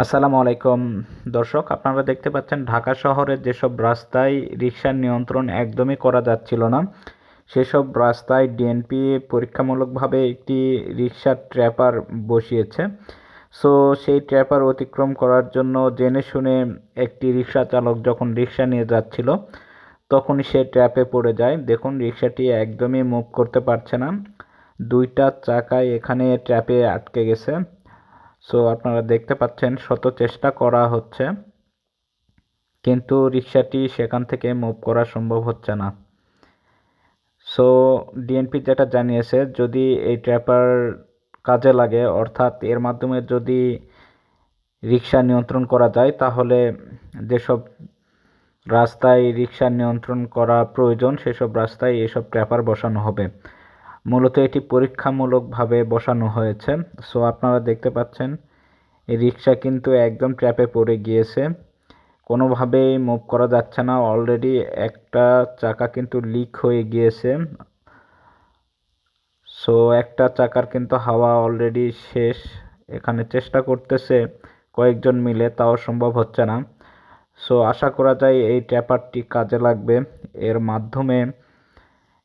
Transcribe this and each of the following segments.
আসসালামু আলাইকুম দর্শক, আপনারা দেখতে পাচ্ছেন ঢাকা শহরের যেসব রাস্তায় রিকশার নিয়ন্ত্রণ একদমই করা যাচ্ছিল না, সেসব রাস্তায় ডিএনপি পরীক্ষামূলকভাবে একটি রিকশার ট্র্যাপার বসিয়েছে। সো সেই ট্র্যাপার অতিক্রম করার জন্য জেনে শুনে একটি রিকশা চালক যখন রিকশা নিয়ে যাচ্ছিল তখনই সে ট্র্যাপে পড়ে যায়। দেখুন, রিকশাটি একদমই মুভ করতে পারছে না, দুইটা চাকায় এখানে ট্র্যাপে আটকে গেছে। সো আপনারা দেখতে পাচ্ছেন শত চেষ্টা করা হচ্ছে, কিন্তু রিকশাটি সেখান থেকে মুভ করা সম্ভব হচ্ছে না। সো ডিএনপি যেটা জানিয়েছে, যদি এই ট্র্যাপার কাজে লাগে, অর্থাৎ এর মাধ্যমে যদি রিকশা নিয়ন্ত্রণ করা যায়, তাহলে যেসব রাস্তায় রিকশা নিয়ন্ত্রণ করা প্রয়োজন সেসব রাস্তায় এসব ট্র্যাপার বসানো হবে। মূলত এটি পরীক্ষামূলকভাবে বসানো হয়েছে। সো আপনারা দেখতে পাচ্ছেন এই রিকশা কিন্তু একদম ট্র্যাপে পড়ে গিয়েছে, কোনোভাবেই মুভ করা যাচ্ছে না। অলরেডি একটা চাকা কিন্তু লিক হয়ে গিয়েছে। সো একটা চাকার কিন্তু হাওয়া অলরেডি শেষ। এখানে চেষ্টা করতেছে কয়েকজন মিলে, তাও সম্ভব হচ্ছে না। সো আশা করা যায় এই ট্র্যাপারটি কাজে লাগবে, এর মাধ্যমে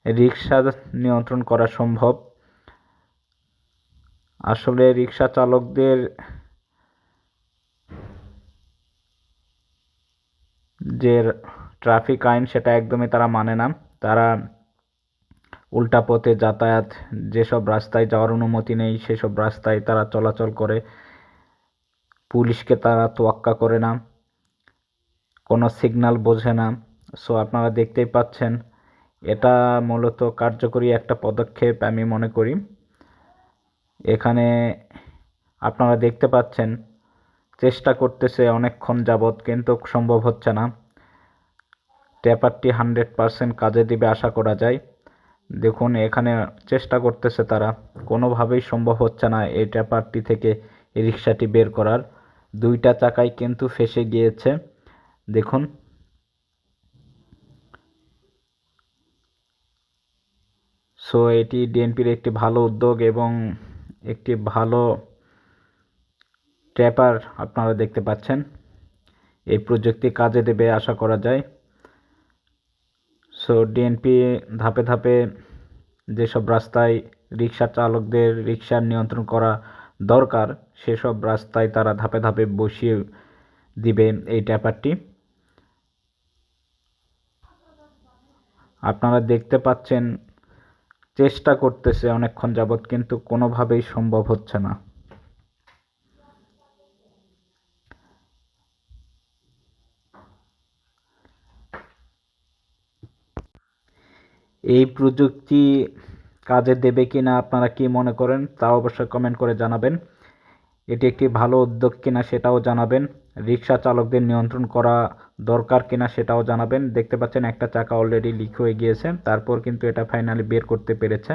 রিকশা নিয়ন্ত্রণ করা সম্ভব। আসলে রিকশা চালকদের যে ট্রাফিক আইন সেটা একদমই তারা মানে না। তারা উল্টা পথে যাতায়াত, যেসব রাস্তায় যাওয়ার অনুমতি নেই সেসব রাস্তায় তারা চলাচল করে। পুলিশকে তারা তোয়াক্কা করে না, কোনো সিগন্যাল বোঝে না। সো আপনারা দেখতেই পাচ্ছেন, এটা মূলত কার্যকরী একটা পদক্ষেপ আমি মনে করি। এখানে আপনারা দেখতে পাচ্ছেন চেষ্টা করতেছে অনেকক্ষণ যাবৎ, কিন্তু সম্ভব হচ্ছে না। ট্র্যাপারটি 100% কাজে দিবে আশা করা যায়। দেখুন, এখানে চেষ্টা করতেছে তারা, কোনোভাবেই সম্ভব হচ্ছে না এই ট্র্যাপারটি থেকে এই রিকশাটি বের করার। দুইটা চাকাই কিন্তু ফেঁসে গিয়েছে। দেখুন, সো এটি ডিএনপির একটি ভালো উদ্যোগ এবং একটি ভালো ট্র্যাপার আপনারা দেখতে পাচ্ছেন। এই প্রযুক্তি কাজে দেবে আশা করা যায়। সো ডিএনপি ধাপে ধাপে যেসব রাস্তায় রিকশা চালকদের রিকশার নিয়ন্ত্রণ করা দরকার, সেসব রাস্তায় তারা ধাপে ধাপে বসিয়ে দিবে এই ট্র্যাপারটি। আপনারা দেখতে পাচ্ছেন চেষ্টা করতেছে অনেকক্ষণ যাবৎ, কিন্তু কোনোভাবেই সম্ভব হচ্ছে না। এই প্রযুক্তি কাজে দেবে কিনা আপনারা কি মনে করেন তা অবশ্যই কমেন্ট করে জানাবেন। এটি একটি ভালো উদ্যোগ কিনা সেটাও জানাবেন। রিকশা চালকদের নিয়ন্ত্রণ করা দরকার কিনা সেটাও জানাবেন। দেখতে পাচ্ছেন একটা চাকা অলরেডি লিক হয়ে গিয়েছে, তারপর কিন্তু এটা ফাইনালি বের করতে পেরেছে।